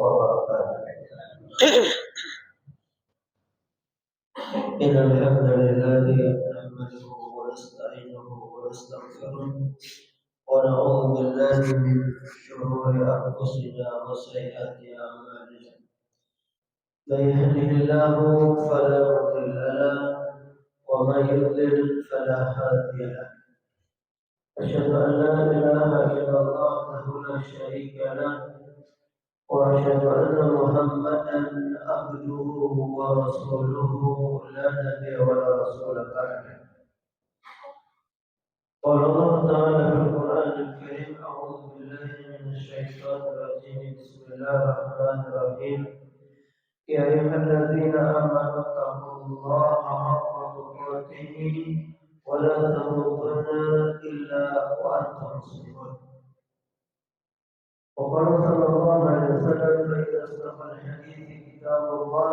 وبركاته. إن الحمد لله نحمده ونستعينه ونستغفره ونعوذ بالله من شرور أنفسنا وسيئات أعمالنا. من يهده الله فلا مضل له ومن يضلل فلا هادي له. أشهد أن لا إله إلا الله وحده لا شريك له وأشهد أن محمدا عبده ورسوله لا نبي ولا رسول بعده. قال الله تعالى في القرآن الكريم: أعوذ بالله من الشيطان الرجيم. بسم الله الرحمن الرحيم. يا أيها الذين آمنوا اتقوا الله حق تقاته ولا تموتن إلا وأنتم مسلمون. وقال صلى الله عليه وسلم: فإن أصدق الحديث كتاب الله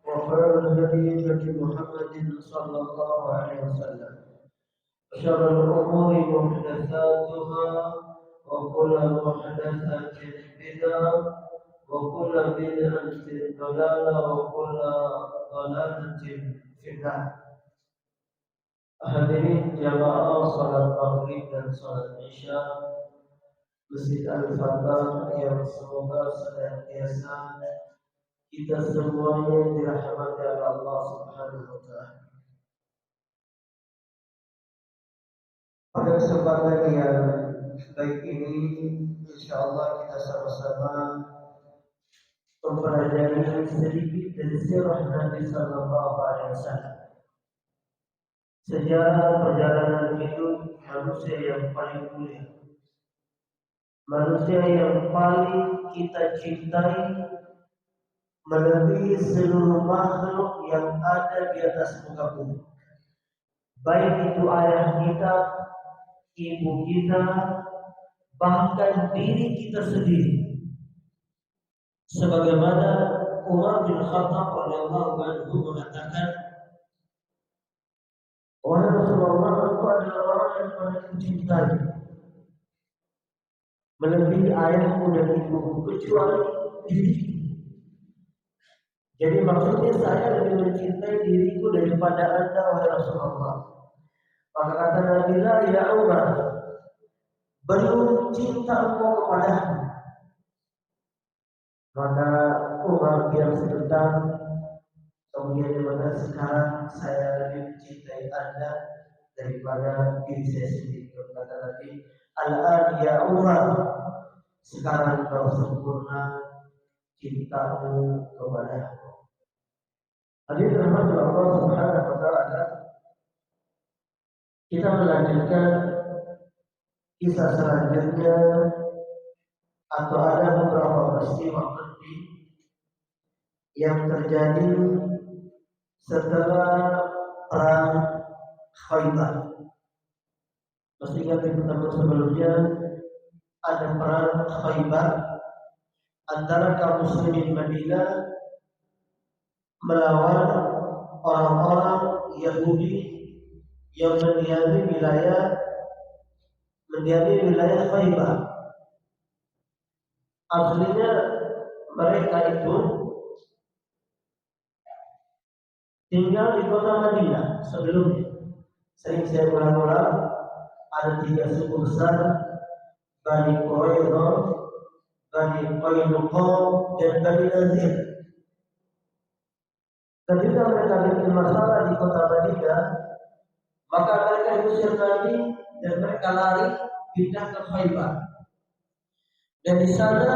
وخير الهدي هدي محمد صلى الله عليه وسلم وشر الأمور محدثاتها وكل محدثة بدعة وكل بدعة ضلالة وكل ضلالة في النار. Hadirin jamaah salat maghrib dan salat isya Masjid Al-Fatah yang semoga senantiasa kita semuanya dirahmati oleh Allah Subhanahu wa taala. Pada kesempatan yang baik ini, insyaallah kita sama-sama mempelajari sedikit dari sirah Nabi Sallallahu Alaihi Wasallam. Sejarah perjalanan hidup manusia yang paling mulia, manusia yang paling kita cintai melebihi seluruh makhluk yang ada di atas muka bumi. Baik itu ayah kita, ibu kita, bahkan diri kita sendiri. Sebagaimana Umar bin Khattab radhiyallahu anhu mengatakan, "Wahai Rasulullah, engkau adalah orang yang paling kucintai, melebihi ayahku dan ibuku, kecuali diriku." Jadi maksudnya saya lebih mencintai diriku daripada Anda, wahai Rasulullah. Maka kata Nabi, "Ya Umar, belum cinta engkau kepadaku." Maka Umar diam sebentar, kemudian dia mengatakan, "Sekarang saya lebih mencintai Anda daripada diri saya sendiri." Kata Nabi, "Al-an ya Umar, sekarang kau sempurna cintamu kepadaku." Hadirin rahmat Allah Subhanahu wa taala, kita melanjutkan kisah selanjutnya, atau ada beberapa peristiwa penting yang terjadi setelah perang Khaybar. Masih ingat di pertemuan sebelumnya ada perang Khaybar antara kaum muslimin Madinah melawan orang-orang Yahudi yang mendiami wilayah Khaybar. Aslinya mereka itu tinggal di kota Madinah sebelumnya. Sering saya ulang-ulang, ada 3 suku besar: Bani Quraidah, Bani Qainuqa, dan Bani Nadir. Ketika mereka bikin masalah di kota Madinah, maka mereka diusir Nabi dan mereka lari pindah ke Khaybar. Dan di sana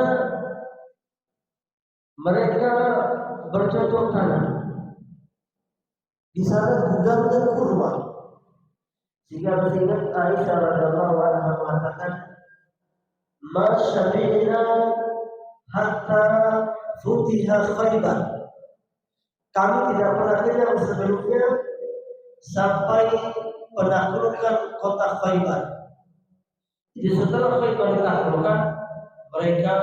mereka bercocok tanam. Di sana gudang dan kurma. Jika masih ingat, Aisyah radhiyallahu anha mengatakan, "Ma syabi'na hatta futiha Khaybar." Kami tidak pernah kenyang sebelumnya sampai penaklukan kota Khaybar. Jadi setelah Khaybar ditaklukkan, mereka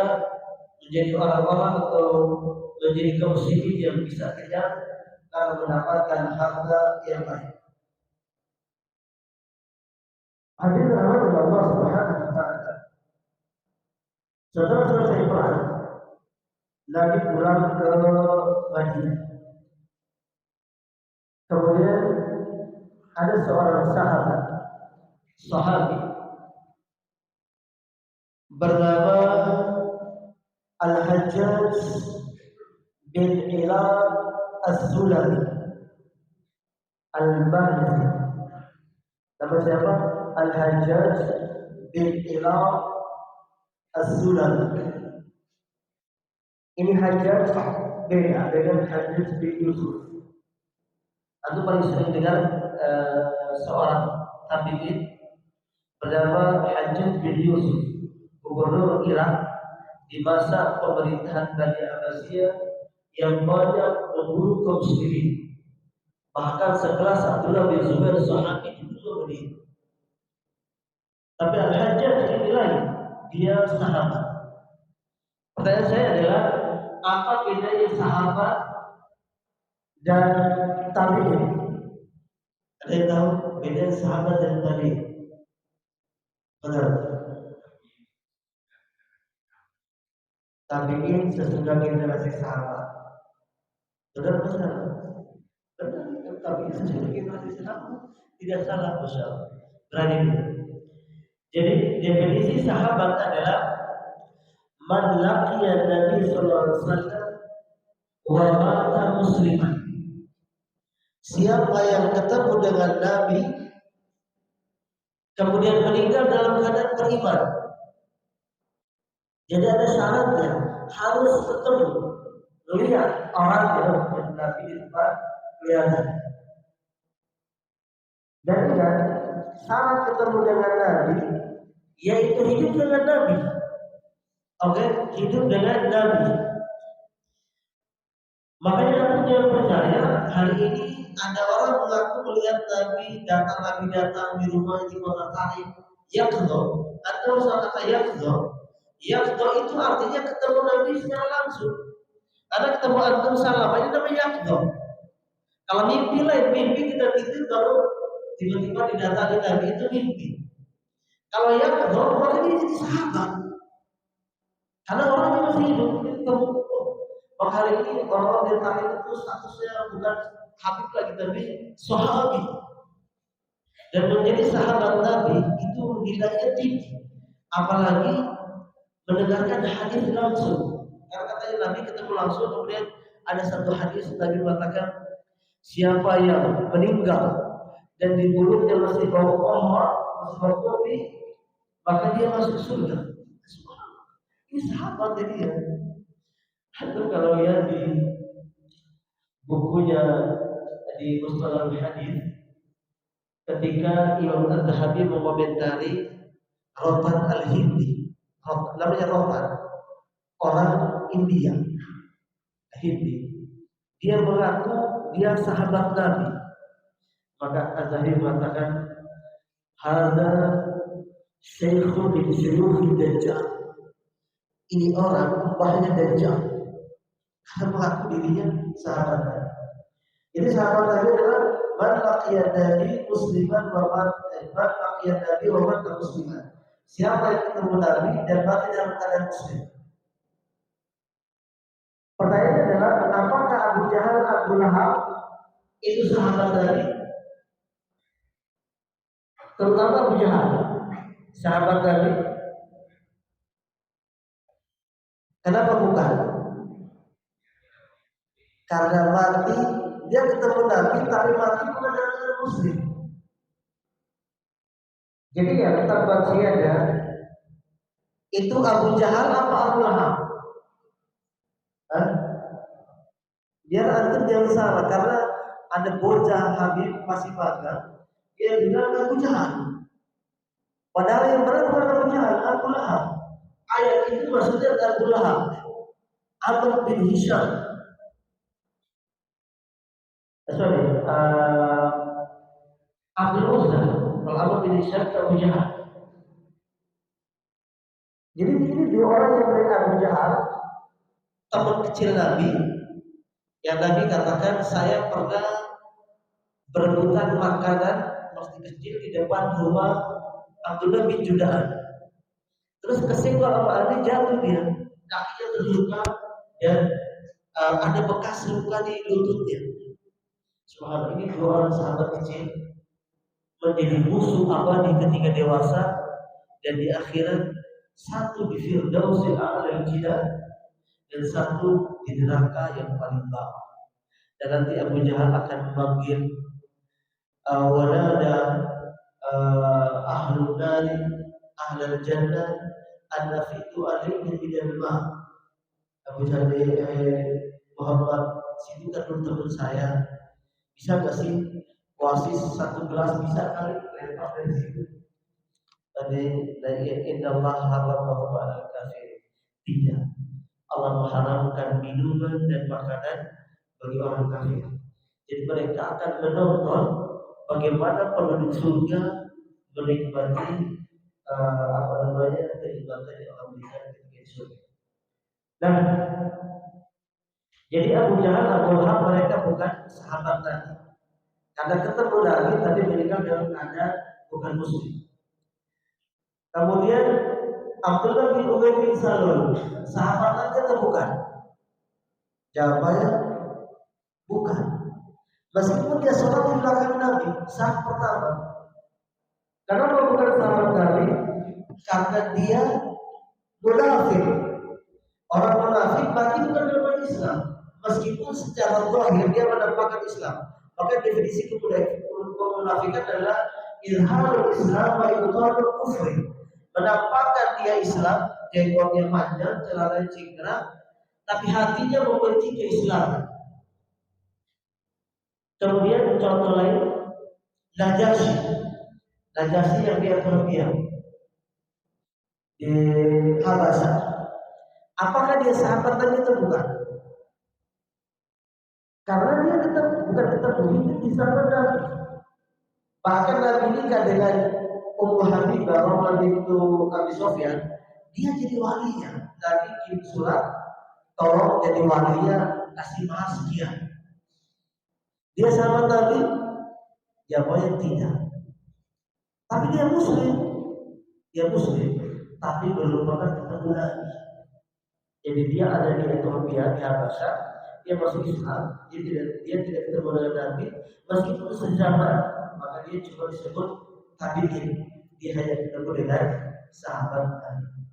menjadi orang-orang atau menjadi kaum muslimin yang bisa kenyang karena mendapatkan harta yang baik. Hadirin rahmat Allah Subhanahu wa taala. Setelah selesai perang, lagi pulang ke Madinah. Kemudian ada seorang sahabi bernama Al-Hajjaj bin Ilal Az-Zulami Al-Bahri. Nama siapa? Al-Hajjaj bin Ilal Az-Zulami. Ini Hajjaj beda dengan Hajjaj bin Yusuf. Aku paling sering dengar seorang tabi'in bernama Hajjaj bin Yusuf, gubernur Irak di masa pemerintahan Bani Abbasiyah yang banyak membunuh kaum muslimin. Bahkan sekelas Abdullah bin Zubair sahabat dibunuh beliau. Tapi Al-Hajjaj ini lain, dia sahabat. Pertanyaan saya adalah, apa bedanya sahabat dan tabi'in? Ada yang tahu beda sahabat dan tabi'in? Benar. Tabi'in sesudah generasi sahabat. Benar. Benar. Tabi'in sesudah generasi sahabat. Tidak salah, Masya Allah. Berani. Jadi definisi sahabat adalah man laqiya Nabi sallallahu alaihi wasallam wa mata musliman. Siapa yang ketemu dengan Nabi kemudian meninggal dalam keadaan beriman. Jadi ada syaratnya, harus ketemu, lihat orang yang Nabi di tempat kelihatan. Dan ingat, syarat ketemu dengan Nabi yaitu hidup dengan Nabi. Oke, hidup dengan Nabi. Makanya aku yang percaya hari ini ada orang mengaku melihat Nabi datang di rumah di kota Taif. Yaqdha atau kata Yaqdha. Yaqdha itu artinya ketemu Nabi secara langsung. Ada ketemu antum salam, ini namanya Yaqdha. Kalau mimpi lain, mimpi kita tidur baru tiba-tiba didatangi Nabi, itu mimpi. Kalau Yaqdha, orang ini jadi sahabat. Karena orang yang masih hidup ketemu. Maka hari ini orang-orang di Taif itu statusnya bukan Habib lagi, tapi sahabi. Dan menjadi sahabat Nabi itu nilainya tinggi. Apalagi mendengarkan hadis langsung. Karena katanya Nabi ketemu langsung, kemudian ada satu hadis Nabi mengatakan, siapa yang meninggal dan di mulutnya masih bau khamar, masih bau kopi, maka dia masuk surga. Ini sahabat jadi ya. Atau kalau ya di bukunya di Mustalah Hadis, ketika Imam Az-Zahabi mengomentari Rotan Al-Hindi, namanya Rotan, orang India, Hindi, dia mengaku dia sahabat Nabi. Maka Az-Zahabi mengatakan, "Hada Syekhun min syuyukhi Dajjal." Ini orang mbahnya Dajjal. Karena mengaku dirinya sahabat Nabi. Jadi sahabat Nabi adalah man laqiya Nabi musliman wa man laqiya Nabi wa man musliman. Siapa yang ketemu Nabi dan mati dalam keadaan muslim. Pertanyaannya adalah, apakah Abu Jahal, Abu Lahab itu sahabat Nabi? Terutama Abu Jahal, sahabat Nabi. Kenapa bukan? Karena mati, dia ketemu Nabi tapi mati bukan dalam muslim. Jadi ya tetap ada itu Abu Jahal apa Abu Lahab? Biar antum jangan salah, karena ada bocah Habib masih magang, dia bilang Abu Jahal. Padahal yang benar bukan Abu Jahal, Abu Lahab. Ayat itu maksudnya Abu Lahab, Amr bin Hisham. Abdul Uzza, kalau Amr bin Hisham ke Abu Jahal. Jadi ini dua orang yang dari Abu Jahal, teman kecil Nabi, yang Nabi katakan saya pernah berebutan makanan masih kecil di depan rumah Abdullah bin Juda'an. Terus kesenggol sama Nabi, jatuh dia, kakinya terluka, dan ada bekas luka di lututnya. Subhanallah, ini dua orang sahabat kecil menjadi musuh abadi ketika dewasa, dan di akhirat satu di Firdausil A'la dan satu di neraka yang paling bawah. Dan nanti Abu Jahal akan memanggil wanada ahlul nari ahlul jannah an-nafitu alaihi minal ma. Abu Jahal, Muhammad, situ kan teman saya, bisa gak sih wasis satu gelas, bisa kali lempar dari situ. Dari inna Allah haramahu ala kafir. Tidak, Allah mengharamkan minuman dan makanan bagi orang kafir. Jadi mereka akan menonton bagaimana penduduk surga menikmati kenikmatan yang Allah berikan ketika di surga. Nah, jadi Abu Jahal, Abu Lahab mereka bukan sahabat Nabi. Karena ketemu Nabi tapi meninggal dalam keadaan bukan muslim. Kemudian Abdullah bin Ubay bin Salul, sahabat Nabi atau bukan? Jawabannya bukan. Meskipun dia sholat di belakang Nabi saat pertama. Kenapa bukan sahabat Nabi? Karena dia munafik. Orang munafik mati bukan dalam Islam. Meskipun secara zahir dia menampakkan Islam. Maka definisi kemunafikan adalah izharul Islam wa ibtalul kufri. Menampakkan dia Islam, jenggotnya panjang, celananya cingkrang, tapi hatinya membenci keislaman. Kemudian contoh lain, Najasyi yang di Ethiopia, di Habasha. Apakah dia sahabat Nabi atau bukan? Karena dia bukan berhidup di zaman Nabi. Bahkan Nabi nikah dengan Ummu Habibah Rahman bintu Abi Sufyan, dia jadi walinya. Nabi kirim surat, tolong jadi walinya, kasih mahar sekian. Dia sahabat Nabi? Jawabnya tidak. Tapi dia Muslim, tapi belum pernah ketemu Nabi. Jadi dia ada di Ethiopia, di Habasha, dia masuk Islam, dia tidak ketemu dengan Nabi, meskipun sejaman, maka dia cuma disebut tabi'in. Dia hanya ketemu dengan sahabat Nabi.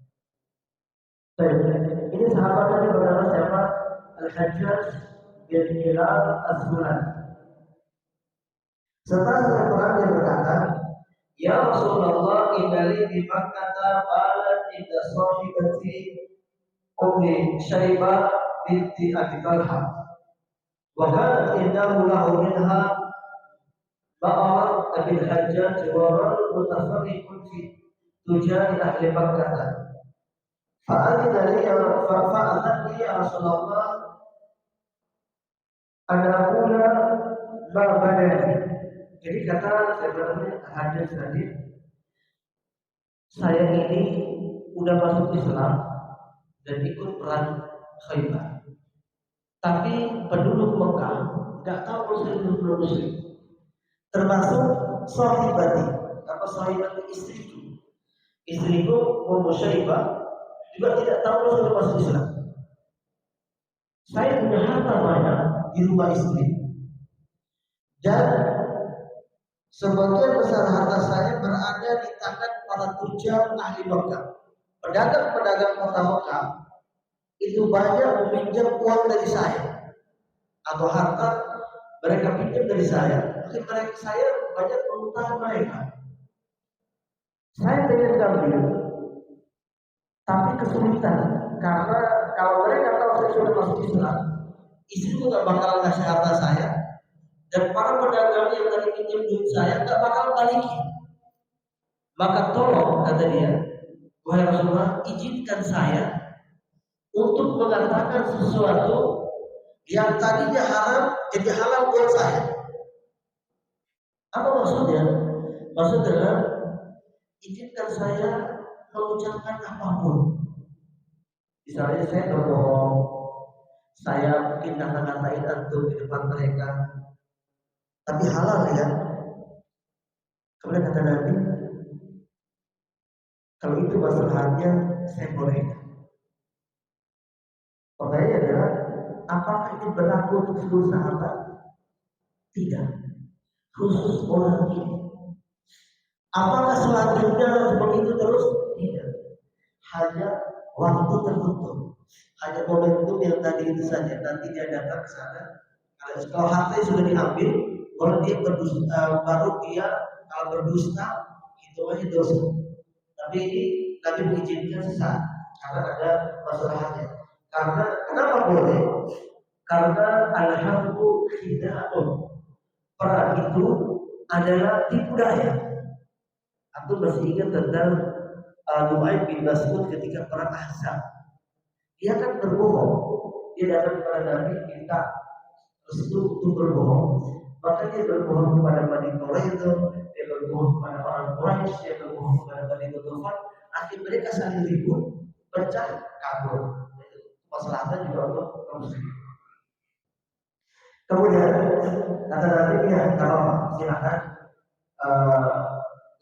Ini sahabat Nabi bernama siapa? Al-Hajjaj bin Hilal As-Sulami. Setelah Al-Quran dia berkata, ya Rasulullah, inali di Makkah balat inda sahibati Ummi Syaibah binti Abi Talha wa kanat indahu lahu minha ba'ar Abi Hajjaj wa rajul mutafarriqun fi tujari ahli Makkah. Fa'adina li ya Rasulullah anakuna ma badani. Jadi kata sebenarnya hadis tadi, saya ini udah masuk Islam dan ikut perang Khaybar. Tapi penduduk Mekah nggak tahu Muslim. Termasuk sahibati, sahibati istriku Ummu Syaibah juga tidak tahu Rasul masuk Islam. Saya punya harta banyak di rumah istri, dan sebagian besar harta saya berada di tangan para tujar ahli Mekah. Pedagang-pedagang kota Mekah itu banyak meminjam uang dari saya atau harta mereka pinjam dari saya. Mungkin saya banyak mengutang mereka. Saya pengen ambil, tapi kesulitan karena kalau mereka tahu saya sudah masuk Islam, istriku nggak bakal ngasih harta saya, dan para pedagang yang tadi pinjam duit saya nggak bakal balikin. Maka tolong, kata dia, wahai Rasulullah, izinkan saya untuk mengatakan sesuatu yang tadinya haram jadi halal buat saya. Apa maksudnya? Maksudnya, izinkan saya mengucapkan apapun. Misalnya saya berbohong, saya mungkin kata-katain antum di depan mereka, tapi halal ya. Kemudian kata Nabi, kalau itu masalahnya saya boleh. Pertanyaannya adalah Apakah ini berlaku untuk seluruh sahabat? Tidak. Khusus orang ini. Apakah selanjutnya begitu terus? Tidak. Hanya waktu tertentu. Hanya momentum yang tadi itu saja. Nanti dia datang ke sana. Kalau harta sudah diambil, baru dia berdusta, kalau berdusta itu aja dosa. Tapi ini Nabi mengizinkan sesaat karena ada masalahnya. Karena kenapa boleh? Karena al-harbu khida'un. Perang itu adalah tipu daya. Aku masih ingat tentang Nu'aim bin Mas'ud ketika perang Ahzab. Dia kan berbohong. Dia datang kepada Nabi minta restu untuk berbohong. Maka dia berbohong kepada Bani Quraidah, dia berbohong kepada orang Quraisy, dia berbohong kepada Bani Quraidah. Akhirnya mereka saling ribut, pecah, kabur. Masalahnya juga Allah muslim. Kemudian kata Nabi, ya kalau silakan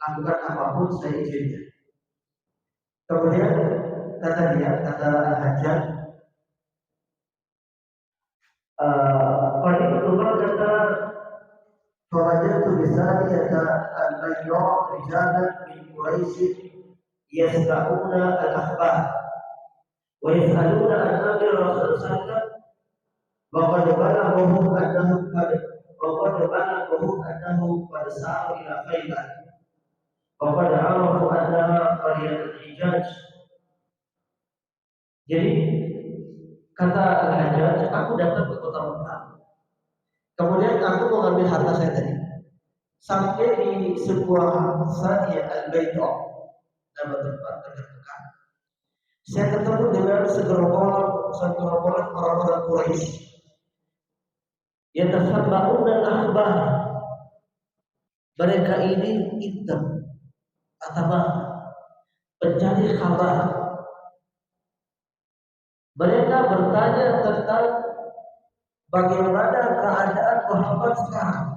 lakukan apapun saya izinkan. Kemudian kata Al-Hajjaj, pada pertemuan kata Fawajatu bisani kata al-Bayda rijalan min Quraisy yasma'una al-akhbar wa yas'aluna an Nabi Rasul sallallahu وقد بلغهم أنه قد سار إلى خيبر وقد عرفوا أنها قرية الحجاج. Jadi kata Al-Hajjaj, aku datang ke kota Mekah. Kemudian aku mengambil harta saya tadi. Sampai di sebuah Saniya Al-Bayda, nama tempat dekat Mekah. Saya ketemu dengan segerombolan orang-orang Quraisy. Yatasabba'una al-akhbar. Mereka ini hitam atau pencari kabar. Mereka bertanya tentang bagaimana keadaan Muhammad sekarang.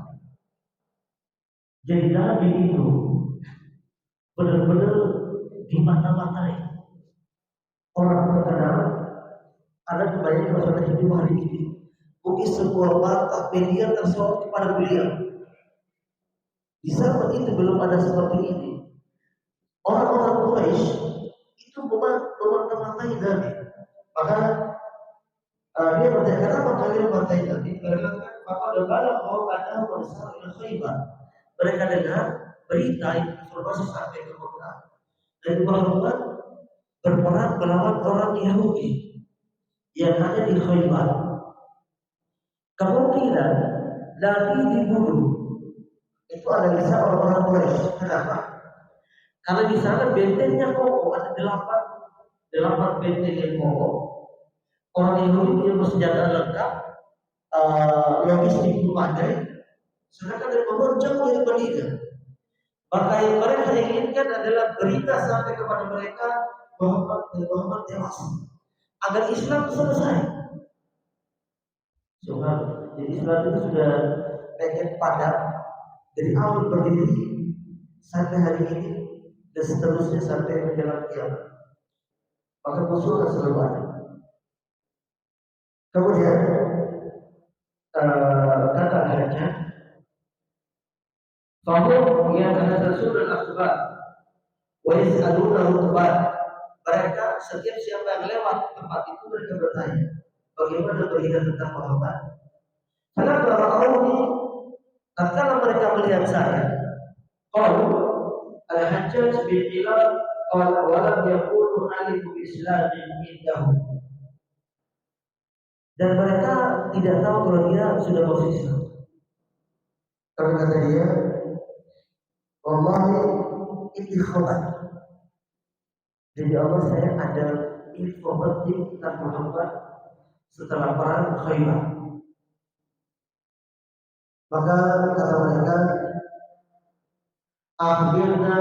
Jadi Nabi itu benar-benar dimata-matai orang terkenal. Ada kebanyakan masalah hidup hari ini. Mungkin sebuah warta media tersorot kepada beliau. Di zaman itu belum ada seperti ini. Orang-orang Quraisy itu memantai Nabi. Maka dia bertanya, kenapa kalian memantai Nabi? Mereka katakan, maka ada balak bahwa ada bersama dengan Khaybar. Mereka dengar berita informasi sampai ke Mekah dan Muhammad berperang melawan orang Yahudi yang ada di Khaybar. Kemungkinan Nabi dibunuh itu analisa orang-orang Quraisy. Kenapa? Karena di sana bentengnya kokoh, ada delapan benteng yang kokoh. Orang Yahudi punya senjata lengkap, logistik memadai, sedangkan dari Muhammad jauh dari Madinah. Maka yang mereka inginkan adalah berita sampai kepada mereka Muhammad tewas, agar Islam selesai. Jadi Islam itu sudah pengen padam dari awal berdiri sampai hari ini dan seterusnya sampai menjelang kiamat. Maka musuh akan selalu ada. Kemudian kata Al-Hajjaj, "Fahum yatahaddatsun al-akhbar wa yas'aluna al-akhbar." Mereka setiap siapa yang lewat tempat itu mereka bertanya, bagaimana berita tentang Muhammad? Karena orang-orang tatkala mereka melihat saya, qalu Al-Hajjaj bin Hilal qala wa lam yakunu alimu islamin indahu. Dan mereka tidak tahu kalau dia sudah masuk Islam. Karena kata dia, wallahi ini khabar. Jadi Allah, saya ada info penting tentang Muhammad setelah perang Khaybar. Maka kata mereka, akhirnya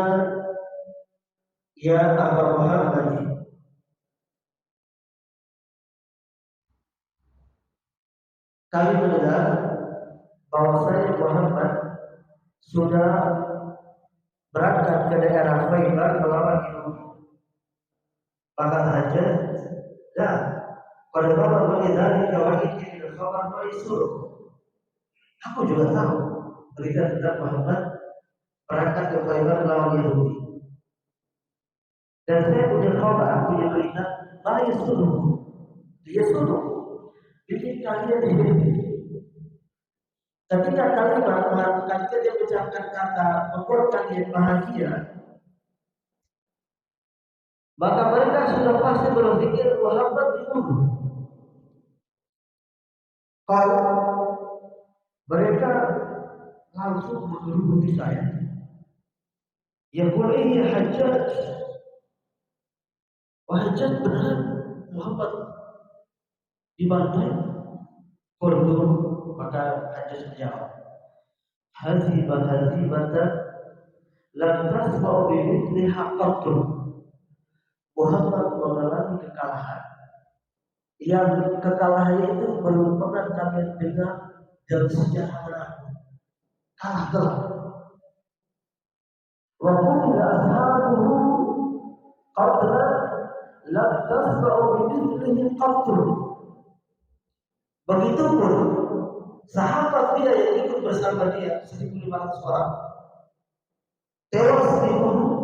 ya Abu Muhammad, kami mendengar bahwasanya Muhammad sudah berangkat ke daerah Khaybar melawan Yahudi. Maka Hajjaj, Pada orang mengenai kawan ini dan kawan Maisur. Aku juga tahu berita tentang Muhammad berangkat ke Khaybar lawan Yahudi. Dan saya punya kabar, punya berita, Maisur. Dia suruh bikin kalian ini. Ketika kalimat, ketika dia ucapkan kata membuat kalian bahagia, maka mereka sudah pasti berpikir Muhammad dibunuh. Kalau mereka langsung menggerubuti saya, ya boleh ya Hajjaj, Hajjaj benar Muhammad dibantai. Qultu, maka Hajjaj menjawab, hazibatan lam tasma'u bimithliha qattu. Muhammad mengalami kekalahan yang kekalahannya itu belum pernah kalian dengar dalam sejarah manapun. Kalah telak. Wa qutila ashabuhu qatla lam tasma'u bimithlihi qattu. Begitupun sahabat dia yang ikut bersama dia 1.500 orang tewas dibunuh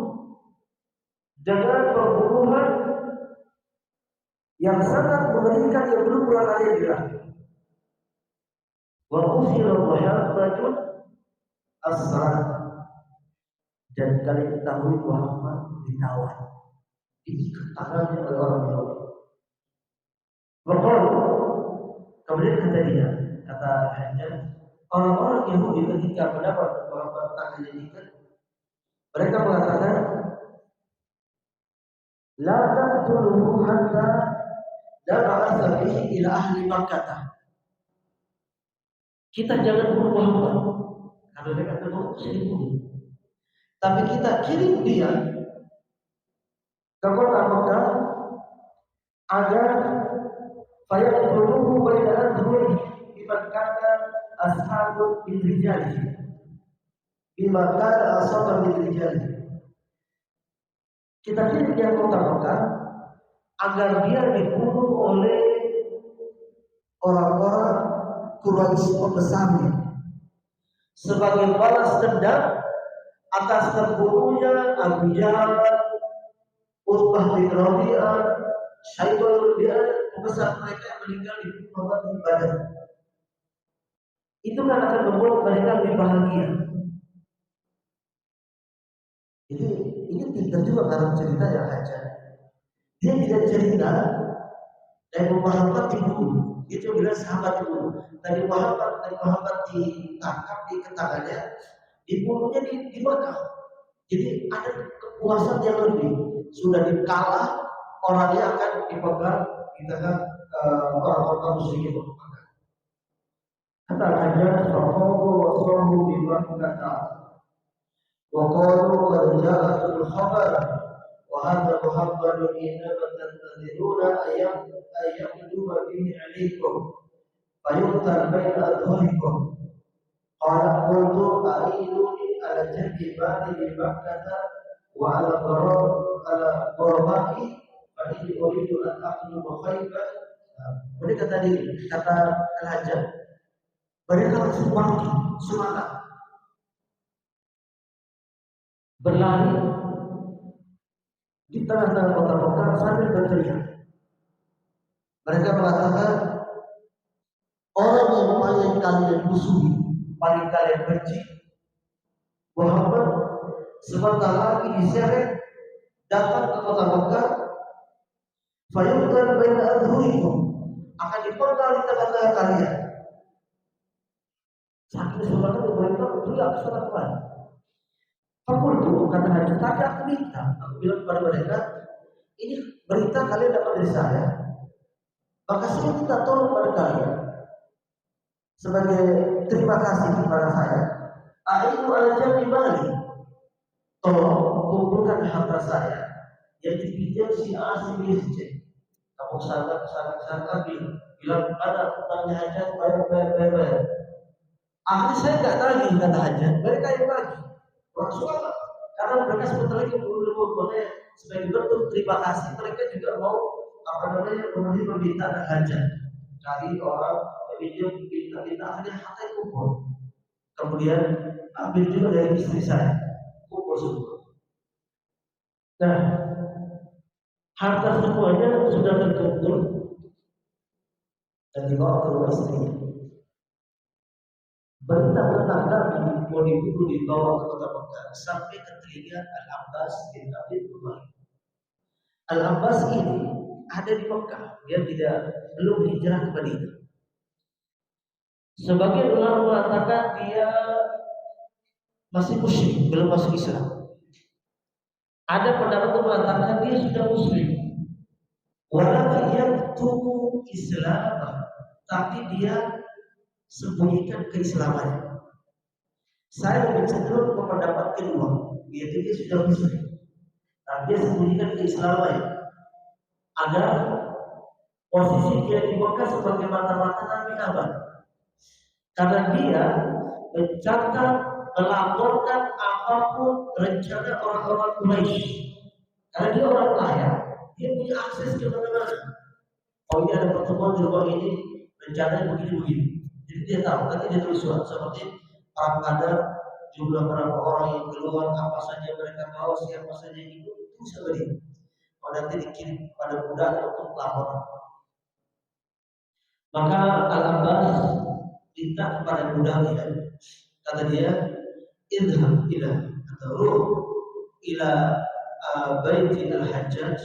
dengan pembunuhan yang sangat mengerikan yang belum pernah kalian lihat. Wa usira Muhammadun asra, dan kalian ketahui Muhammad ditawan, diikat tangannya oleh orang Yahudi. Kemudian kata dia, kata Hajjaj, orang-orang Yahudi ketika mendapat Muhammad tangannya diikat, mereka mengatakan, la taqtuluhu hatta nab'atha bihi ila ahli Makkah. Kita jangan bunuh Muhammad karena mereka tahu bisa dibunuh. Tapi kita kirim dia ke kota Makkah agar fayaqtuluhu baina adhuri biman kana ashabun bil rijali. Biman kana ashabun bil rijali. Kita kirim dia ke kota Makkah agar dia dibunuh oleh orang-orang Quraisy pembesarnya sebagai balas dendam atas terbunuhnya Abu Jahal, Utbah bin Rabi'ah, Syaibah bin Rabi'ah, pembesar mereka yang meninggal di Muhammad bin Badar. Itu kan akan membuat mereka lebih bahagia. Ini pintar juga dalam cerita yang Hajjaj. Dia tidak cerita dari Muhammad dibunuh. Dia cuma bilang sahabat dibunuh. Dari Muhammad ditangkap di tangannya, dibunuhnya di Mekah. Jadi ada kepuasan yang lebih. Sudah dikalah, orangnya akan dipegang di tangan orang-orang musyrikin Mekah. Kata Hajjaj, "Faqalu wa sahu bi Makkah. Wa qalu qad ja'atul khabar wa hadha Muhammadun innama tantaziruna ayyamduba bihi 'alaykum fayuqtal baina adhurikum." Qala qultu a'iduni ala jaddi bani bi Makkah wa ala gharaba'i fa inni uridu an aqluma Khaybar. Mereka tadi kata Al-Hajjaj, mereka langsung bangkit semangat, berlari di tengah-tengah kota Mekah sambil berteriak. Mereka mengatakan, orang yang paling kalian musuhi, paling kalian benci, Muhammad sebentar lagi diseret datang ke kota Mekah, fayuqtal baina adhurikum, akan dipenggal di tengah-tengah kalian. Saking semangatnya mereka teriak semangat. Fakultu, kata Hajjaj, tapi aku bilang kepada mereka, ini berita kalian dapat dari saya, maka saya minta tolong pada kalian sebagai terima kasih kepada saya. A'idu ala jami mali, tolong kumpulkan harta saya yang dipinjam si A, si B, si C. Kamu kesana bilang ada utangnya Hajjaj, bayar. Akhirnya saya nggak nagih, kata Hajjaj, mereka yang nagih. Karena mereka sebentar lagi boleh sebagai bentuk terima kasih, mereka juga mau memenuhi permintaan hajat dari orang meminjam minta akhirnya harta kumpul. Kemudian ambil juga dari istri saya, kumpul semua. Nah, harta semuanya sudah terkumpul dan dibawa ke rumah istrinya. Berita tentang Nabi mau dibunuh dibawa ke kota Mekah sampai ke telinga Al-Abbas bin Abi Thalib. Al-Abbas ini ada di Mekah, dia belum hijrah ke Madinah. Sebagian ulama mengatakan dia masih musyrik, belum masuk Islam. Ada pendapat yang mengatakan dia sudah muslim. Walaupun dia tubuh Islam, tapi dia sembunyikan keislamannya. Saya lebih cenderung ke pendapat kedua, yaitu dia sudah muslim, tapi dia sembunyikan keislamannya agar posisi dia di Mekah sebagai mata-mata Nabi aman. Karena dia mencatat, melaporkan apapun rencana orang-orang Quraisy. Karena dia orang kaya, dia punya akses ke mana-mana. Oh ini ada pertemuan di rumah ini, rencananya begini-begini. Jadi dia tahu, nanti dia tulis surat seperti perang Badar, jumlah berapa orang yang keluar, apa saja mereka bawa, siapa saja yang ikut, itu bisa beri. Kalau nanti dikirim pada budak untuk laporan. Maka Al-Abbas minta kepada budaknya, kata dia, idham ila atau ruh ila baiti al-Hajjaj,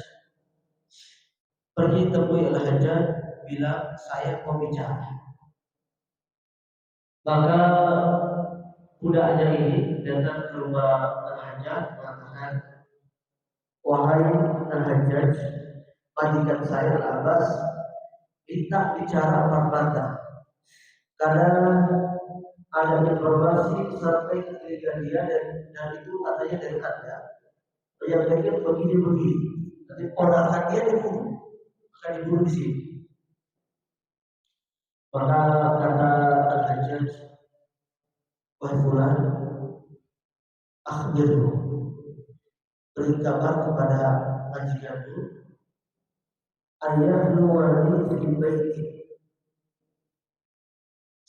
pergi temui al-Hajjaj bila saya mau bicara. Maka budaknya ini datang ke rumah al-Hajjaj mengatakan, wahai al-Hajjaj, majikan saya Al-Abbas minta bicara bantah. Karena ada informasi sampai ke telinga dia dan itu katanya dari Anda. Yang pikir begini-begini, tapi ponakan dia dibunuh, akan dibunuh di sini. Maka kata Al-Hajjaj, wahai fulan, akhbirhu, beri kabar kepada majikanmu, ayah luwani fi baiti,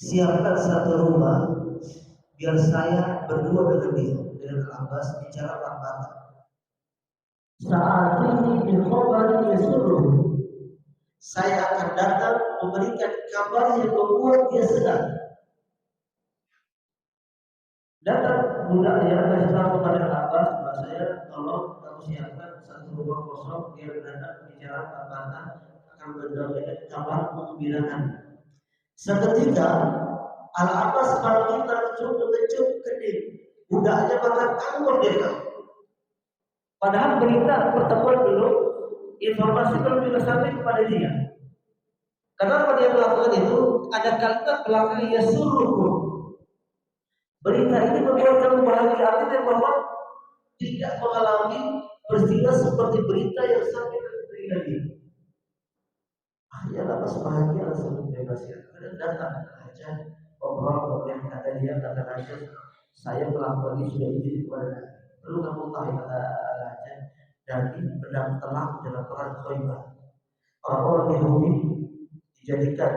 siapkan satu rumah biar saya berdua dengan dia, dengan Al-Abbas bicara bantah. Saat ini di khabar yasuruh, saya akan datang memberikan kabar yang membuat dia senang. Datang budaknya kasih tahu kepada Al-Abbas bahwa saya tolong kamu siapkan satu rumah kosong biar datang bicara bantah akan mendapatkan kabar menggembirakan. Seketika Al-Abbas bangkit mengecup kening, budaknya makan anggur dia. Padahal berita pertemuan belum, informasi belum juga sampai kepada dia. Kenapa dia melakukan itu? Ada kalimat belakang yasuruhu. Berita ini membuat kamu bahagia, artinya bahwa tidak mengalami peristiwa seperti berita yang sampai ke telinga dia. Akhirnya Al-Abbas bahagia langsung membebaskan. Kemudian datang aja ngobrol yang kata dia, kata Rasul, saya melakukan ini sudah izin kepada perlu kamu tahu kata Raja dari pedang telak dalam perang Khaybar. Orang-orang Yahudi dijadikan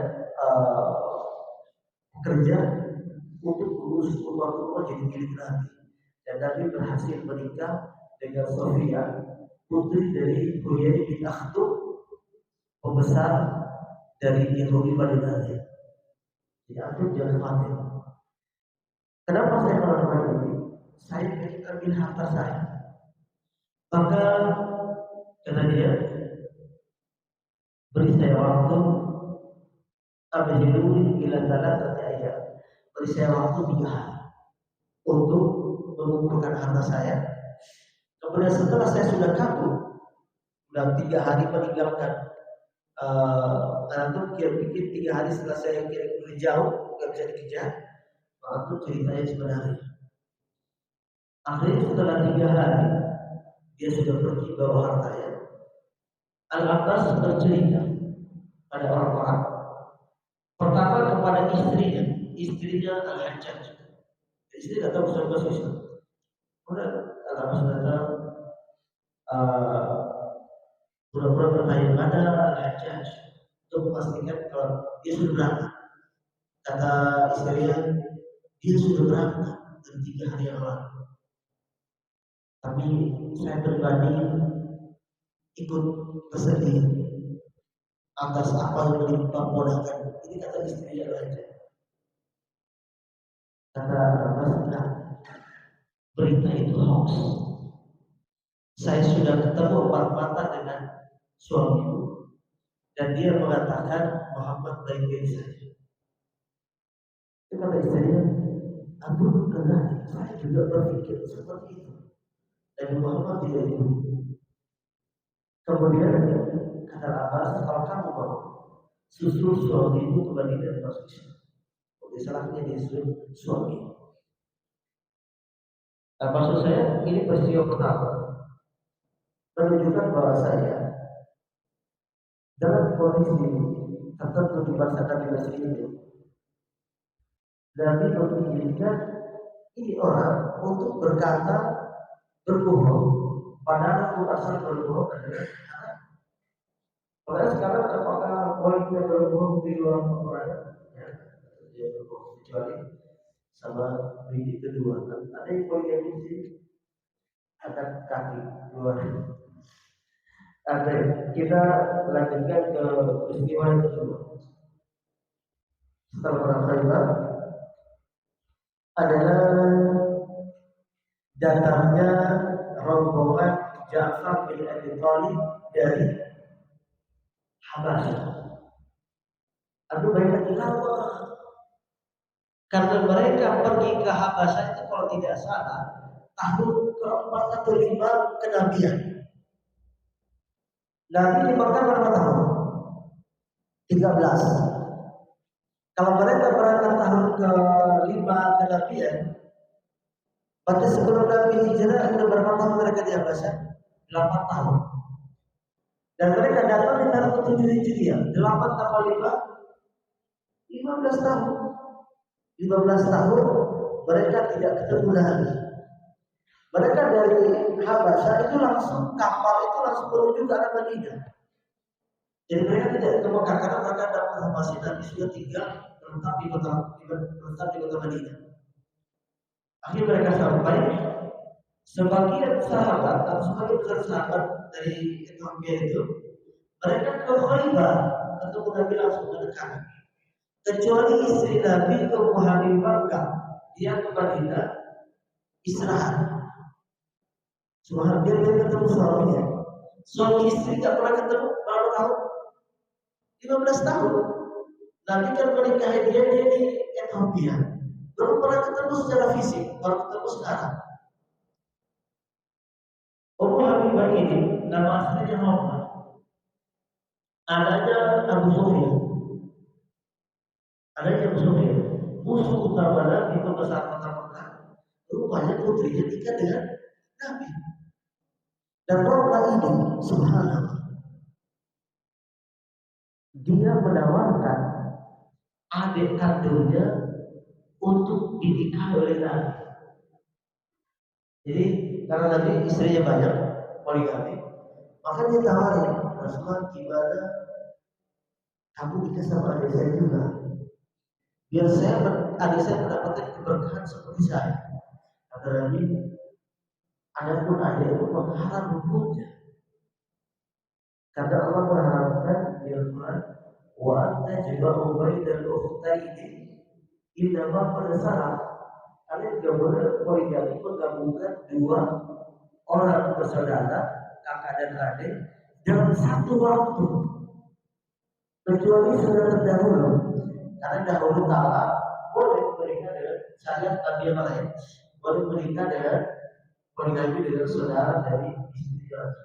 pekerja untuk urus rumah-rumah jadi milik Nabi. Dan Nabi berhasil menikah dengan Sofia, putri dari Huyai bin Akhtab, pembesar dari Yahudi pada Nabi. Jadi aku jangan khawatir. Kenapa saya melakukan ini? Saya ingin ambil harta saya. Maka kata dia, beri saya waktu, abdiluni ila salatati ayyam. Beri saya waktu 3 hari untuk mengumpulkan harta saya. Kemudian setelah saya sudah kabur, sudah 3 hari meninggalkan antum kira-kira 3 hari setelah saya kira-kira jauh, nggak bisa dikejar. Maka ceritanya sebenarnya. Akhirnya setelah 3 hari dia sudah pergi bawa hartanya. Al-Abbas bercerita pada orang-orang. Pertama kepada istrinya Al-Hajjaj. Istri datang bersama Islam. Kemudian Al-Abbas datang pura-pura bertanya, ada memastikan kalau dia sudah berangkat. Kata istrinya, dia sudah berangkat dari 3 hari yang lalu. Tapi saya pribadi ikut bersedih atas apa yang menimpa ponakan. Ini kata istrinya aja. Kata Mas, berita itu hoax. Saya sudah ketemu 4 mata dengan suamiku dan dia mengatakan Muhammad baik-baik saja. Itu kata istrinya, aduh kenal, saya juga berpikir seperti itu. Dan Muhammad tidak itu. Kemudian kata Abbas, kalau kamu mau susul suamimu ke Madinah dan masuk Islam. Salahnya dia suami. Maksud saya ini peristiwa pertama menunjukkan bahwa saya dalam kondisi tertentu di masa Nabi Mesir ini, Nabi menginginkan ini orang untuk berkata berbohong, padahal asal berbohong adalah haram. Padahal sekarang apakah poinnya berbohong di luar peperangan? Ya, berbohong kecuali sama biji kedua. Ada yang poin yang di angkat kaki keluar. Ada. Kita lanjutkan ke peristiwa yang kedua. Setelah perang Khaybar adalah datangnya rombongan Ja'far bin Abi Thalib dari Habasyah. Aku banyak kenapa? Karena mereka pergi ke Habasyah itu kalau tidak salah tahun ke-4 atau 5 kenabian. Nabi di Makkah berapa tahun? 13. Kalau mereka berangkat tahun ke-5 kenabian, pada sebelum Nabi hijrah sudah berapa tahun mereka di Habasyah? 8 tahun. Dan mereka datang di tahun ke-7 Hijriah. 8 tambah 5, 15 tahun. 15 tahun mereka tidak ketemu lagi. Mereka dari Habasyah itu langsung kapal itu langsung menuju ke arah Madinah. Jadi mereka tidak ke Mekah karena mereka dapat informasi Nabi sudah tinggal menetap di kota Madinah. Akhirnya mereka sampai. Sebagian sahabat atau sebagian besar sahabat dari Ethiopia itu mereka ke Khaybar untuk Nabi langsung mendekat. Kecuali istri Nabi Ummu Habibah, dia ke Madinah istirahat. Subhanallah, dia ketemu suaminya. Suami istri tidak pernah ketemu berapa tahun? 15 tahun. Nabi kan menikahi dia di Ethiopia. Belum pernah ketemu secara fisik, baru ketemu sekarang. Ummu Habibah ini nama aslinya Muhammad. Adanya Abu Sufyan. Adanya Abu Sufyan. Musuh utama Nabi pembesar kota Mekah. Rupanya putrinya nikah dengan Nabi. Dan orang ini, subhanallah, dia menawarkan adik kandungnya untuk dinikahi oleh Nabi. Jadi karena Nabi istrinya banyak, poligami, maka dia tawarin, Rasulullah gimana kamu nikah sama adik saya juga, biar adik saya mendapatkan keberkahan seperti saya. Kata Nabi, adapun adikmu mengharam hukumnya. Karena Allah mengharamkan di Al-Quran, wa anta jiba'u bainal ukhtaini innama qad salam. Kalian tidak boleh poligami menggabungkan 2 orang bersaudara, kakak dan adik dalam satu waktu, kecuali sudah terdahulu. Karena dahulu kala boleh menikah dengan syariat Nabi yang lain, boleh menikah dengan poligami dengan saudara dari istri orang.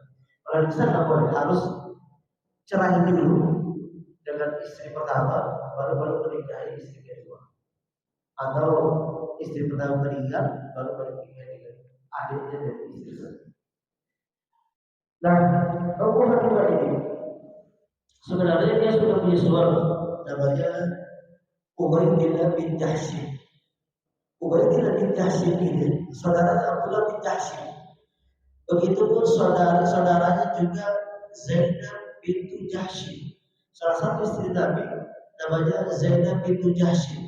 Kalau bisa nggak boleh, harus cerai dulu dengan istri pertama, baru menikahi istri kedua. Atau istri pertama meninggal, baru menikah dengan adiknya dari istri kedua. Nah, Abu Habibah ini sebenarnya dia sudah punya suami namanya Ubaidillah bin Jahsy. Ubaidillah bin Jahsy ini saudara Abdullah bin Jahsy. Begitupun saudara-saudaranya juga Zainab bintu Jahsy. salah satu istri Nabi namanya Zainab bintu Jahsy.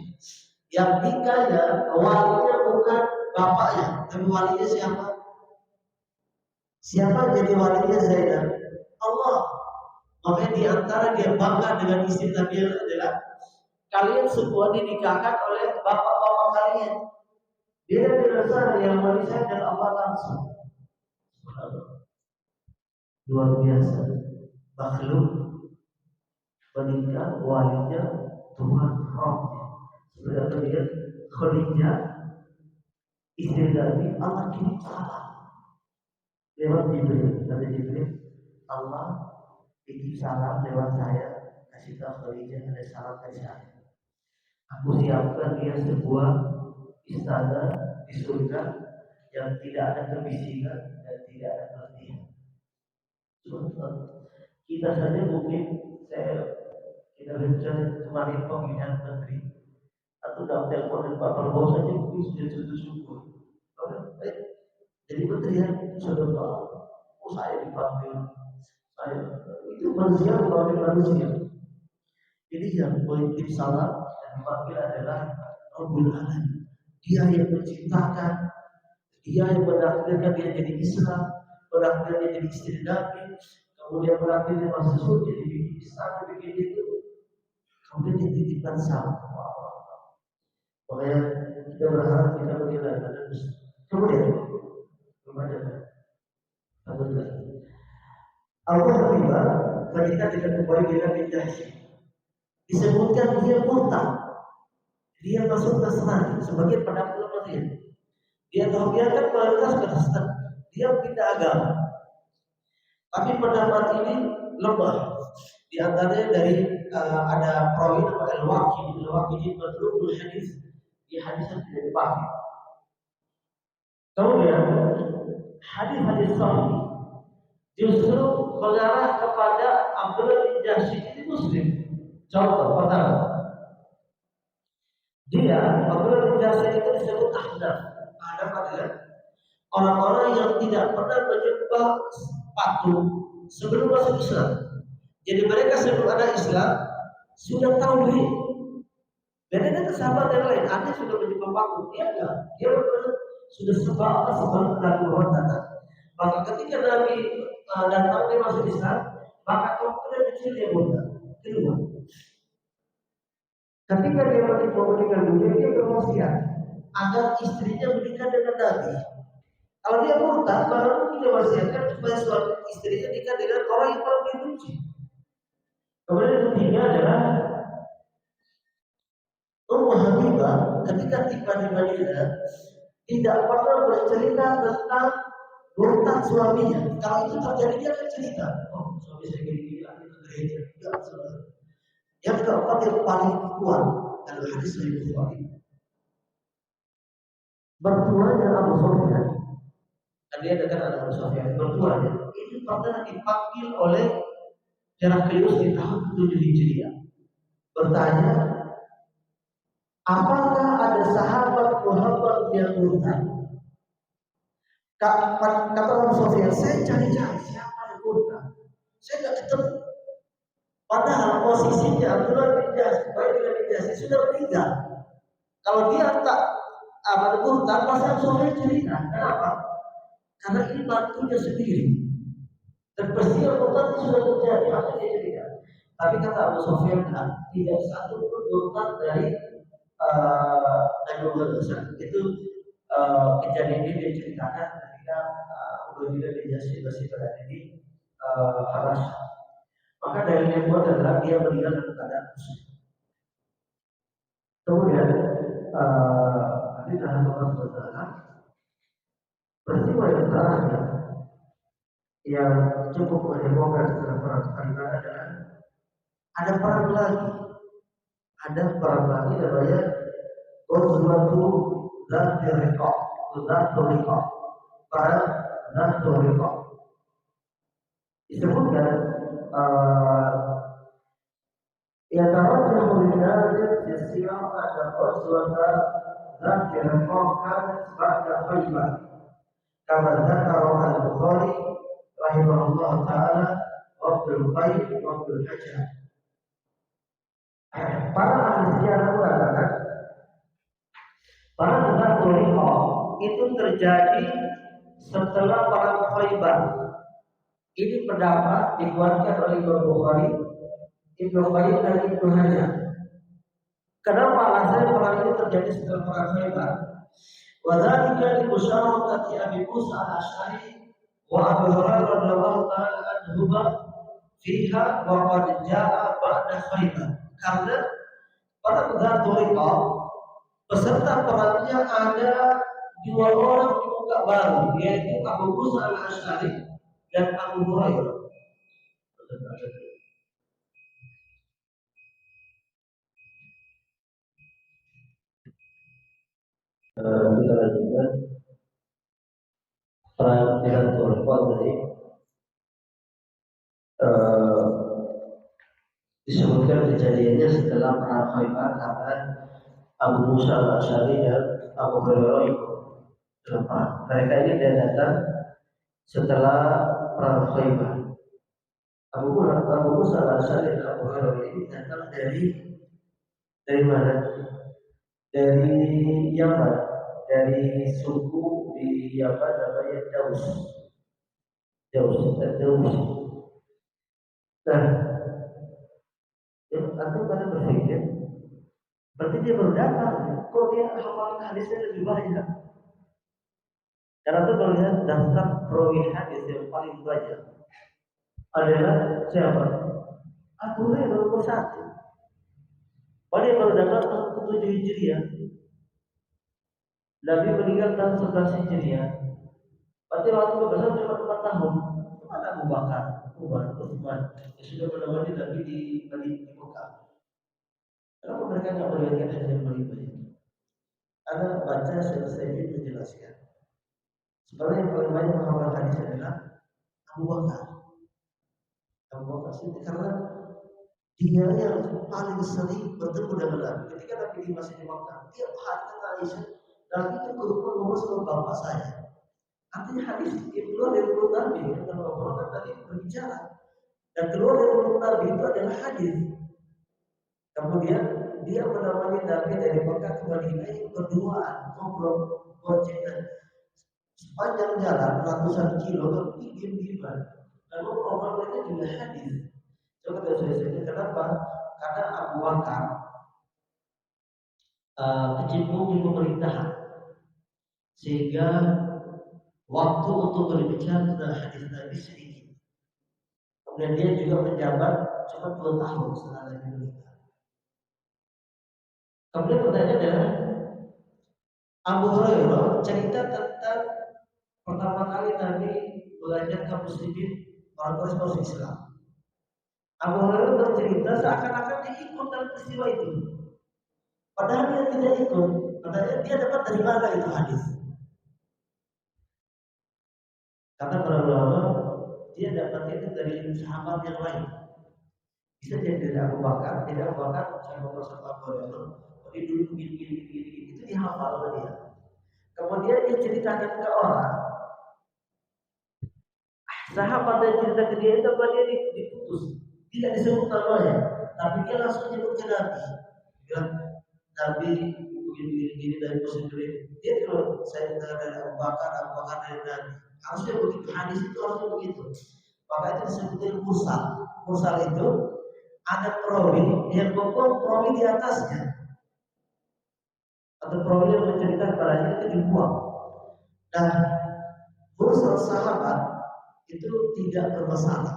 Yang nikahnya walinya bukan bapaknya, tapi walinya siapa? Siapa jadi walinya Zainab? Allah. Makanya di antara dia bangga dengan istri Nabi adalah kalian semua dinikahkan oleh bapak-bapak kalian. Dia dirasa yang wali saya dan Allah langsung. Luar biasa. Makhluk menikah walinya Tuhan Rabbnya. Sudah terlihat Khadijah istri Nabi Allah kirim salam lewat Jibril. Dari Jibril Allah kirim salam lewat saya, kasih tahu Khadijah ada salam dari saya. Aku siapkan dia sebuah istana di surga yang tidak ada kebisikan dan tidak ada keletihan. Kita saja mungkin kita baca kemarin pemilihan menteri atau dalam telepon dari Pak Prabowo saja mungkin sudah syukur. Jadi menteri yang sudah tahu, oh saya dipanggil, saya itu manusia dipanggil manusia. Jadi yang politik salah dan dipanggil adalah Rabbul Alamin. Dia yang menciptakan, dia yang menakdirkan dia jadi Islam, menakdirkan dia jadi istri Nabi, kemudian menakdirkan masuk surga jadi bikin istana, bikin itu, kemudian dititipkan sama. Makanya kita berharap kita menilai pada kemudian Allah tiba ketika tidak kembali dengan Jahsy. Disebutkan dia murtad, dia masuk Nasrani sebagai pendapat Madinah. Dia tahu dia kan kualitas Kristen, dia pindah agama. Tapi pendapat ini lemah. Di antaranya dari ada perawi nama Al-Waqidi Madrubul Hadis, di hadis yang tidak dipakai. Kemudian hadis-hadis sahih justru mengarah kepada Abdullah bin Jahsy ini Muslim. Contoh pertama, dia Abdullah bin Jahsy itu disebut Ahnaf. Ahnaf adalah orang-orang yang tidak pernah menyembah patung sebelum masuk Islam. Jadi mereka sebelum ada Islam sudah tauhid. Beda dengan sahabat yang lain, ada sudah menyembah patung, dia enggak. Dia sudah sebab Nabi Muhammad datang. Maka ketika Nabi datang dia masuk Islam, maka kemudian kecil dia murtad. Kedua, ketika dia menikah dunia, dia berwasiat agar istrinya menikah dengan Nabi. Kalau dia murtad, maka mungkin dia wasiatkan supaya suami istrinya nikah dengan orang yang paling dibenci. Kemudian yang ketiga adalah Ummu Habibah ketika tiba di Madinah tidak pernah bercerita tentang murtad suaminya. Kalau itu terjadi dia akan cerita, oh suami saya gini-gini, itu gereja. Tidak, saudara. Yang keempat yang paling kuat adalah hadis Sahih Bukhari. Mertuanya Abu Sufyan, dan dia dekat dengan Abu Sufyan. Mertuanya itu pernah dipanggil oleh Heraklius di tahun 7 Hijriah. Bertanya, apakah ada sahabat Muhammad yang murtad? Kata Abu Sufyan, saya cari-cari siapa yang murtad. Saya tidak ketemu. Padahal posisinya Abdullah bin Jahsy sudah meninggal. Kalau dia tak murtad, pasti Abu Sufyan cerita. Kenapa? Karena ini mantunya sendiri. Dan peristiwa murtad sudah terjadi, maka dia cerita. Tapi kata Abu Sufyan, tidak satu pun murtad dari Nabi Muhammad SAW. Itu kejadian ini dia ceritakan ketika Ubaidillah bin Jahsy masih berada di Habasyah. Maka dari yang kedua adalah dia meninggal dalam keadaan muslim. Kemudian nanti dalam Allah SWT peristiwa yang terakhir yang cukup menghebohkan setelah perang Khandaq adalah ada perang lagi. Ada perang lagi namanya Ghazwatu Dzatul Riqaq. Perang Dzatul Riqaq. Disebutkan يترجح للنازل في السياق أن غزوة ذات الرقاق كانت بعد خيبر كما ذكر البخاري رحمه الله تعالى وابن القيم وابن الحجر Asy'ari mengatakan para Munafiqun itu terjadi setelah perang Khaybar. Ini pendapat dikeluarkan oleh Imam Bukhari, Ibnu Qayyim dan Ibnu Hajar. Kenapa alasannya perang ini terjadi setelah perang Khaybar? Wa dzalika li musyarakati Abi Musa al-Asy'ari wa Abu Hurairah radhiyallahu ta'ala anhuma fiha wa qad jaa'a ba'da Khaybar. Karena pada Dzul Riqab peserta perangnya ada dua orang pemuka baru, yaitu Abu Musa al-Asy'ari dan Abu Hurairah. Kita lanjutkan perang Dzul Riqab tadi. Disebutkan kejadiannya setelah perang Khaybar karena Abu Musa al-Asy'ari dan Abu Hurairah ikut dalam perang. Mereka ini dia datang setelah perang Khaybar. Abu Musa al-Asy'ari dan Abu Hurairah ini datang dari mana? Dari Yaman, dari suku di Yaman namanya Daus. Nah, atau pada berpikir, berarti dia baru datang. Kok dia hafalan hadisnya lebih banyak? Karena itu melihat daftar perawi hadis yang paling banyak adalah siapa? Abu Hurairah nomor 1. Padahal baru datang tahun ke-7 Hijriah. Nabi meninggal tahun 11 Hijriah. Berarti waktu besar cuma 4 tahun. Mana Abu Bakar, Umar, Utsman yang sudah menemani Nabi di Mekah. Kenapa mereka nggak melihatkan hadis yang paling banyak? Anda baca selesai ini menjelaskan. Sebenarnya yang paling banyak menghafal hadis adalah Abu Bakar. Abu Bakar Siddiq karena dia yang paling sering bertemu dengan Nabi. Ketika Nabi masih di Mekah, tiap hari kata Aisyah, Nabi itu ke rumah ngomong sama bapak saya. Artinya hadis yang keluar dari mulut Nabi, karena orang tadi berbicara dan keluar dari mulut Nabi itu adalah hadis. Kemudian dia menemani Nabi dari Mekah ke Madinah berduaan, ngobrol, boncengan. Sepanjang jalan ratusan kilo, diem-dieman. Lalu ngobrolnya juga hadis. Coba kita selesaikan kenapa? Karena Abu Bakar kecimpung di pemerintahan, sehingga waktu untuk berbicara tentang hadis Nabi sedikit. Kemudian dia juga menjabat cuma 2 tahun setelah Nabi meninggal. Kemudian pertanyaan adalah Abu Hurairah cerita tentang pertama kali Nabi belajar kaum muslimin orang masuk Islam. Abu Hurairah bercerita seakan-akan dia ikut dalam peristiwa itu. Padahal dia tidak ikut. Padahal dia dapat dari mana itu hadis? Kata para ulama, dia dapat itu dari sahabat yang lain. Bisa jadi dari Abu Bakar, tidak Abu Bakar, sahabat Abu Hurairah. Tapi dulu gini, itu dihafal oleh dia. Kemudian dia ceritakan ke orang. Sahabat yang cerita ke dia itu dia diputus, tidak disebut namanya, tapi dia langsung nyebut ke Nabi. Bilang Nabi begini dari posisi dia kalau saya dengar dari Abu Bakar dari Nabi. Harusnya begitu, hadis itu harusnya begitu. Maka itu disebut mursal. Mursal itu ada perawi yang pokok perawi di atasnya, atau perawi yang menceritakan padanya itu dibuang. Dan mursal sahabat itu tidak bermasalah.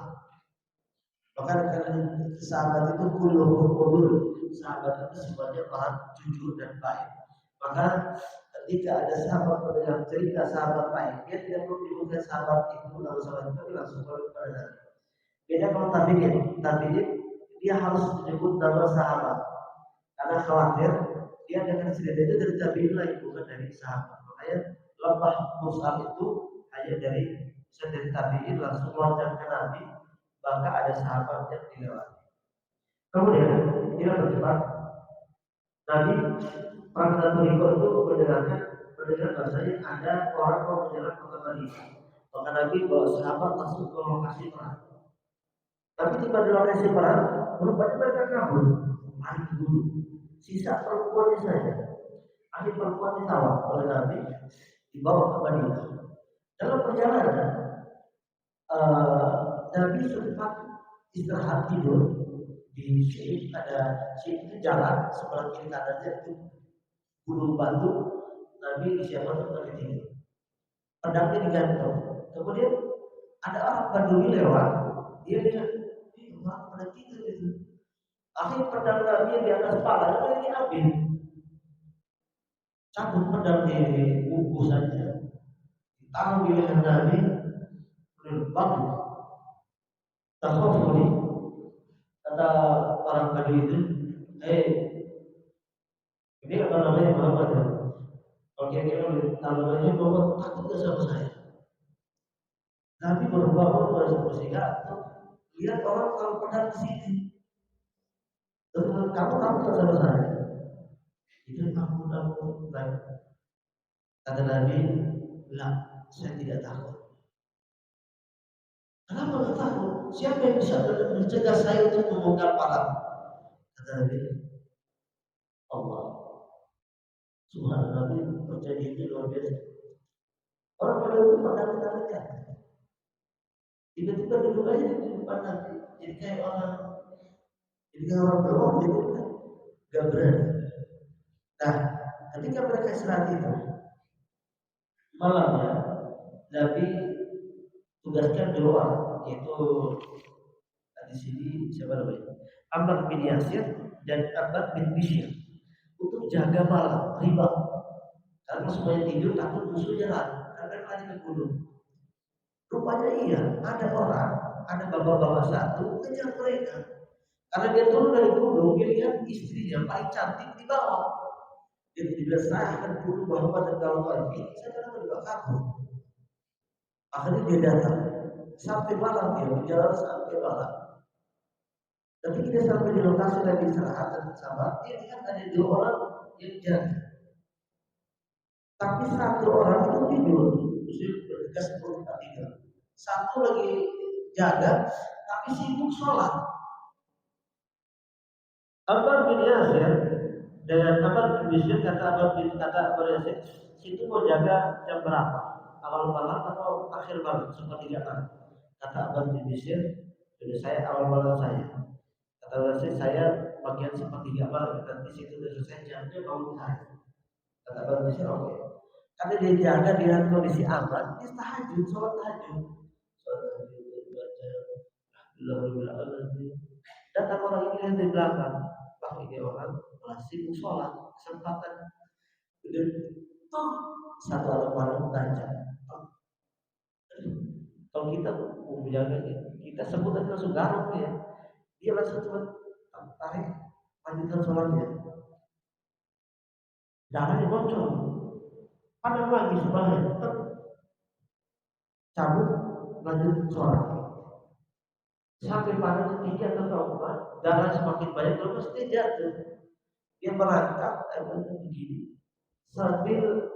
Bahkan karena sahabat itu kulluhum udul, sahabat itu semuanya orang jujur dan baik. Maka ketika ada sahabat mendengar cerita sahabat baik, dia tidak perlu menyebutkan sahabat itu lalu sahabat itu langsung kepada Nabi. Beda kalau tabiin dia harus menyebut nama sahabat karena khawatir dia dengan cerita itu dari tabiin lain bukan dari sahabat. Makanya lemah mursal itu hanya dari tabiin langsung loncat ke Nabi, maka ada sahabat yang dilewati. Kemudian kita bercepat. Nabi pada Dzul Riqab itu mendengar bahasanya ada orang mau menyerang kota Madinah. Maka Nabi bawa sahabat langsung ke lokasi perang. Tapi tiba di lokasi perang, rupanya mereka kabur, lari ke gunung. sisa perempuannya saja. Akhir perempuan ditawar oleh Nabi, dibawa ke Madinah. Dalam perjalanan, Nabi sempat istirahat tidur di sini. Ada sini jalan sebelah kiri kanannya itu gunung batu. Nabi disiapkan untuk Nabi tidur. Pedangnya digantung. Kemudian ada orang Badui lewat, dia lihat, orang pada tidur itu. Akhir pedang Nabi di atas kepala, lalu diambil. Cabut pedang di buku saja, ditaruh di leher Nabi, kemudian bagus. Takhafuni, kata orang Badui itu, ini apa namanya Muhammad ya? Kalau kira-kira namanya Muhammad, takut gak sama saya? Nabi berbangun bersih gantung, lihat orang kalau pedang di sini. Terus kamu takut gak sama saya? Itu ampun, baik. Kata Nabi, lah, saya tidak takut. Kenapa tidak takut? Siapa yang bisa mencegah saya untuk membongkar palang? Kata Nabi, Allah. Subhanallah, Nabi percaya ini luar biasa. Orang pada itu pandang-pandangnya. Tiba-tiba duduk aja di depan Nabi, jadi kayak orang doang, jadi gak berani. Nah, ketika mereka istirahat itu, malamnya Nabi tugaskan 2 orang, yaitu di sini siapa namanya? Ammar bin Yasir dan Abbad bin Bishr untuk jaga malam riba. Karena semuanya tidur takut musuh jalan, karena lari ke gunung. Rupanya iya, ada orang, ada bapak-bapak satu kejar mereka. Karena dia turun dari gunung, dia lihat istrinya paling cantik di bawah. Dia bilang, saya akan bunuh Muhammad dan kawan-kawan ini. Saya akan menembak kamu. Akhirnya dia datang. Sampai malam dia berjalan sampai malam. Ketika dia sampai di lokasi lagi istirahat dan sahabat, dia lihat ada 2 orang yang jaga. Tapi 1 orang itu tidur, terus bergegas untuk tidur. 1 lagi jaga, tapi sibuk sholat. Ammar bin Yasir dan Ammar bin Bishr kata Ammar Yasir, situ mau jaga jam berapa? Awal malam atau akhir malam? Sepertiga malam. Kata Ammar bin Bishr, jadi saya awal malam saya. Kata Ammar Yasir, saya bagian sepertiga malam. Nanti situ sudah selesai jamnya bangun saya. Kata Ammar bin Bishr, oke. Karena dia jaga di dalam kondisi aman, dia tahajud, sholat tahajud. Datang orang ini yang di belakang, bahwa ini orang malah sibuk sholat, kesempatan. Kemudian, 1 alat panah tajam. Kalau kita mau menjaga, kita sebut aja langsung garuk ya. Dia langsung cuma tarik, lanjutkan sholatnya. Jangan bocor. Padahal lagi sebenarnya tetap cabut lanjut sholat. Sampai pada ketiga atau keempat, darah semakin banyak, lalu pasti jatuh. Dia merangkak, begini, sambil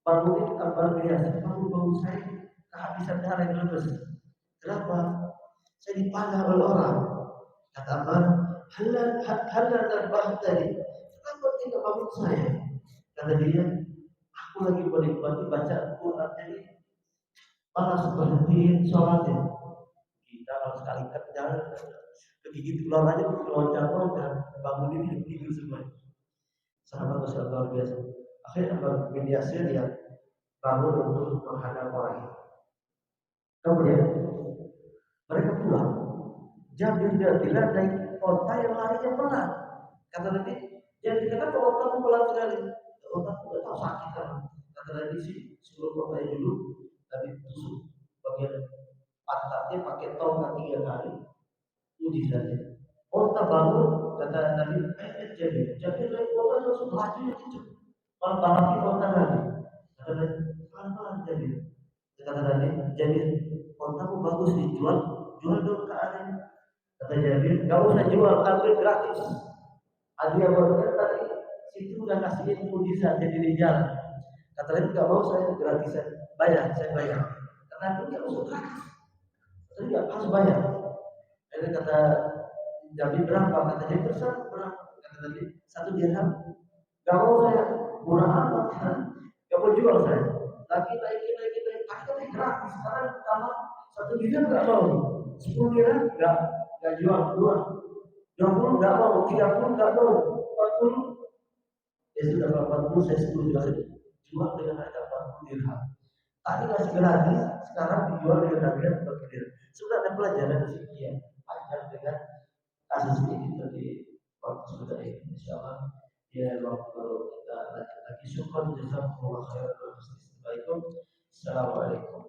bangunin Ammar bin Yasir, bangun saya kehabisan darah yang lemes. Kenapa? Saya dipandang oleh orang. Kata Ammar, halal narbah tadi. Kenapa tidak bangun saya? Kata dia, aku lagi menikmati baca Quran, jadi malas berhentiin sholatnya. Kita kalau sekali kerjaan kegigit ular aja loncat-loncat, bangun ini tidur semua. Sahabat Rasul luar biasa. Akhirnya Ammar bin Yasir yang bangun untuk menghadap orang ini. Kemudian mereka pulang. Jabir tidak naik onta yang larinya pelan. Kata Nabi, jangan dikatakan kalau ontamu pelan sekali. Ontamu tidak tahu sakit kan. Kata Nabi sih, sebelum ontanya dulu, Nabi tusuk bagian pantatnya pakai tongkat 3 kali. Uji saja. Onta bangun, kata Nabi, Jabir naik onta langsung laju yang kencang. Kalau balakin onta Nabi. Kata Nabi, pelan-pelan Jabir. Kata Nabi, Jabir, ontamu bagus dijual, jual dong ke Aren. Kata Jabir, gak usah jual, ambil gratis. Adi yang berkata tadi, situ udah kasihin mujizat jadi di jalan. Kata Nabi, gak mau saya gratisan, bayar, saya bayar. Kata Nabi, gak usah gratis. Kata Nabi, harus bayar. Jadi kata Jabir berapa? Kata Jabir, terserah berapa. Kata Nabi, 1 dirham. Gak mau saya, murah amat. Gak mau jual saya. Lagi naik. Tapi gratis. Sekarang pertama 1 dirham gak mau. 10 dirham gak jual. 20 gak mau. 30 gak mau. 40 ya sudah, 40 saya setuju. Jual dengan harga 40 dirham. Tadi masih gratis, sekarang dijual dengan harga 40 dirham. Sudah ada pelajaran di sini ya. Panjang dengan kasus ini tadi waktu sudah ini. Insyaallah ya waktu kita lanjut lagi. Syukur jazakumullah khairan. Assalamualaikum.